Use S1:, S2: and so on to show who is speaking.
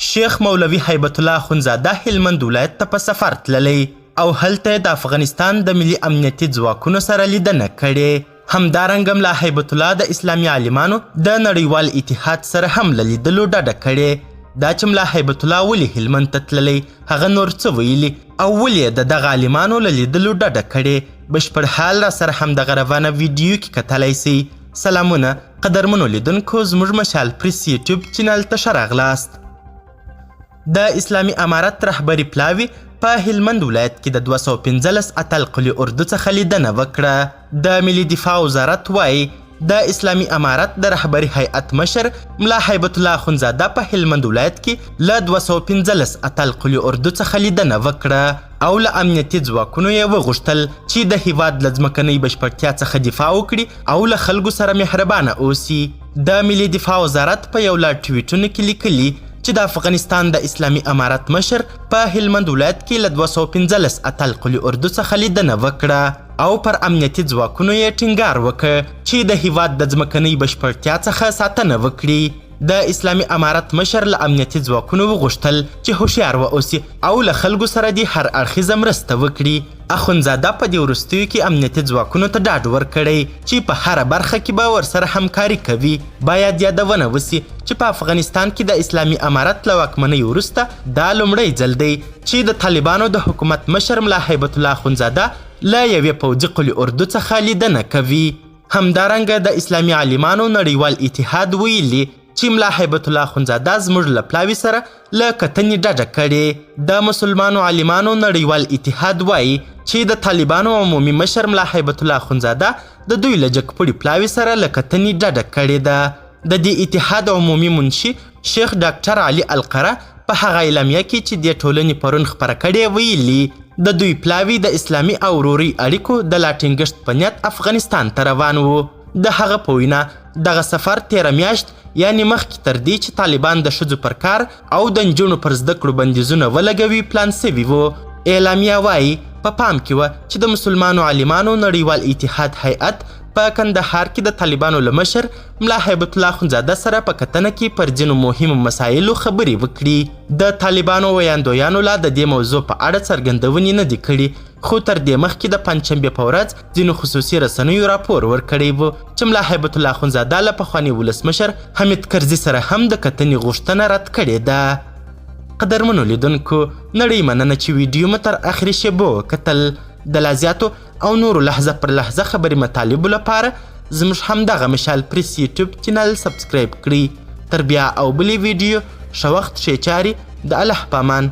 S1: شیخ مولوي هیبت الله اخندزاده هلمند ولایت ته په سفر تللی او هلته د افغانستان د ملي امنیتي ځواکونو سره لیدنه کړې. همدارنګه ملا هیبت الله د اسلامي عالمانو د نړیوال اتحاد سره هم له لیدلو ډډه کړې. دا چې ملا هیبت الله ولې هلمند ته تللی هغه نور څه ویلي او ولې د دغه عالمانو له لیدلو ډډه کړې، بشپړ حال را سره همدغه روانه ویډیو کې کتلی سئ. سلامونه قدرمنو لیدونکو، زموږ مشال پریس یوټیوب چینل ته ښه راغلاست. د اسلامي امارت رهبري پلاوي په هلمند ولایت کې د 215 اتل قلي اردو څخه لیدنه وکړه. د ملي دفاع وزارت وایي د اسلامي امارت د رهبري هیئت مشر ملا هیبت الله اخندزاده په هلمند ولایت کې له 215 اتل قلي اردو څخه لیدنه وکړه او له امنیتي ځواکونو یې وغوښتل چې د هیواد له ځمکنۍ بشپړتیا څخه دفاع وکړي او له خلکو سره مهربانه اوسي. د ملي دفاع وزارت په یو له ټویټونو کې لیکلي چې د افغانستان د اسلامي امارت مشر په هلمند ولایت کې له 215 اتل قلي اردو څخه لیدنه وکړه او پر امنیتي ځواکونو یې ټینګار وکړ چې د هیواد د ځمکنۍ بشپړتیا څخه ساتنه وکړي. د اسلامي امارت مشر له امنیتي ځواکونو وغوښتل چې هوښیار واوسي او له خلکو سره دې هر اړخیزه مرسته وکړي. اخندزاده په دې وروستیو کې امنیتي ځواکونو ته ډاډ ورکړی چې په هره برخه کې به ورسره همکاري کوي. باید یادونه وسي چې په افغانستان کې د اسلامي امارت له واکمنۍ وروسته دا لومړی ځل دی چې د طالبانو د حکومت مشر ملا هیبت الله اخندزاده له یوې پوځي قلي اردو څخه لیدنه کوي. همدارنګه د اسلامي عالمانو نړیوال اتحاد ویلي چې ملا هیبت الله اخندزاده زموږ له پلاوي سره له کتنې ډډه کړې. د مسلمانو عالمانو نړیوال اتحاد وایي چې د طالبانو عمومي مشر ملا هیبت الله اخندزاده د دوی له جګپوړي پلاوي سره له کتنې ډډه کړې ده. د دې اتحاد عمومي منشي شیخ ډاکټر علي القره په هغه اعلامیه کې چې د ټولنې پرون خپره کړې ویلي د دوی پلاوي د اسلامي او وروري اړیکو د لا ټینګښت په نیت افغانستان ته روان وو. د هغه په وینا دغه سفر 13 میاشت یعنی مخکې تر دې چې طالبان د ښځو پر کار او د نجونو پر زده کړو بندیزونه ولګوي پلان سوي وو. اعلامیه وایي په پام کې وه چې د مسلمانو عالمانو نړیوال اتحاد هیئت په کندهار کې د طالبانو له مشر ملا هیبت الله اخندزاده سره په کتنه کې پر ځینو مهمو مسایلو خبرې وکړي. د طالبانو ویاندویانو لا د دې موضوع په اړه څرګندونې نه دي کړي، خو تر دې مخکې د پنجشنبې په ورځ ځینو خصوصي رسنیو راپور ورکړی و چې ملا هیبت الله اخندزاده له پخواني ولسمشر حمید کرزي سره هم د کتنې غوښتنه رد کړې ده. قدرمنو لیدونکو، نړۍ مننه چې ویډیو مو تر اخري شیبو کتل. د لا زیاتو او نورو لحظه پر لحظه خبري مطالبو لپاره زموږ همدغه مشال پریس یوټیوب چینل سبسکرایب کړئ. تر بیا او بلې ویډیو ښه وخت ښې چارې، د الله په امان.